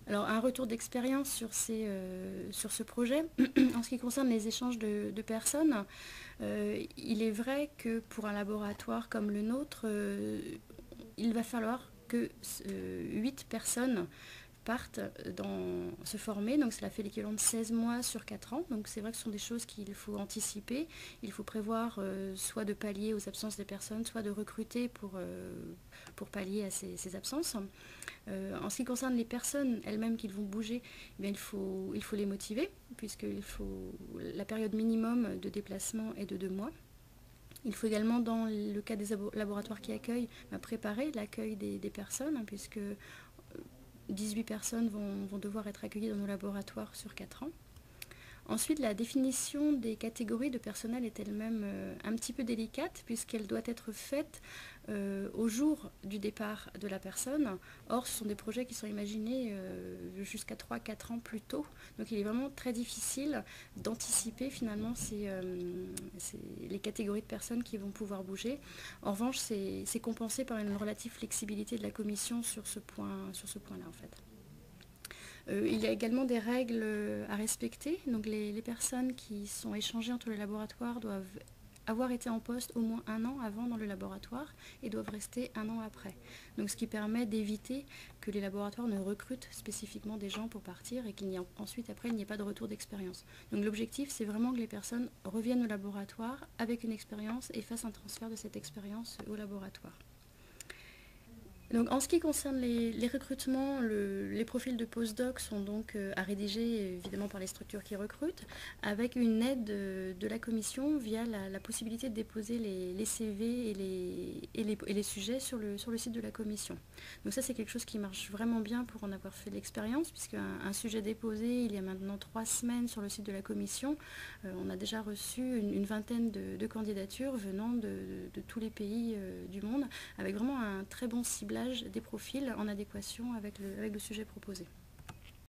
Alors, un retour d'expérience sur ce projet. En ce qui concerne les échanges de personnes, il est vrai que pour un laboratoire comme le nôtre, il va falloir que 8 personnes partent se former. Donc cela fait l'équivalent de 16 mois sur 4 ans. Donc c'est vrai que ce sont des choses qu'il faut anticiper. Il faut prévoir soit de pallier aux absences des personnes, soit de recruter pour pallier à ces absences. En ce qui concerne les personnes elles-mêmes qui vont bouger, eh bien, il faut les motiver, puisque la période minimum de déplacement est de 2 mois. Il faut également, dans le cas des laboratoires qui accueillent, préparer l'accueil des personnes, puisque 18 personnes vont devoir être accueillies dans nos laboratoires sur 4 ans. Ensuite, la définition des catégories de personnel est elle-même un petit peu délicate, puisqu'elle doit être faite au jour du départ de la personne. Or, ce sont des projets qui sont imaginés jusqu'à 3-4 ans plus tôt. Donc il est vraiment très difficile d'anticiper finalement les catégories de personnes qui vont pouvoir bouger. En revanche, c'est compensé par une relative flexibilité de la commission sur ce point-là en fait. Il y a également des règles à respecter. Donc les personnes qui sont échangées entre les laboratoires doivent avoir été en poste au moins 1 an avant dans le laboratoire et doivent rester 1 an après. Donc ce qui permet d'éviter que les laboratoires ne recrutent spécifiquement des gens pour partir et qu'il n'y ait ensuite après il n'y ait pas de retour d'expérience. Donc l'objectif c'est vraiment que les personnes reviennent au laboratoire avec une expérience et fassent un transfert de cette expérience au laboratoire. Donc, en ce qui concerne les recrutements, les profils de postdoc sont donc à rédiger évidemment par les structures qui recrutent, avec une aide de la commission via la possibilité de déposer les CV et les sujets sur le site de la commission. Donc ça c'est quelque chose qui marche vraiment bien pour en avoir fait l'expérience, puisqu'un sujet déposé il y a maintenant 3 semaines sur le site de la commission, on a déjà reçu une vingtaine de candidatures venant de tous les pays du monde, avec vraiment un très bon ciblage des profils en adéquation avec le sujet proposé.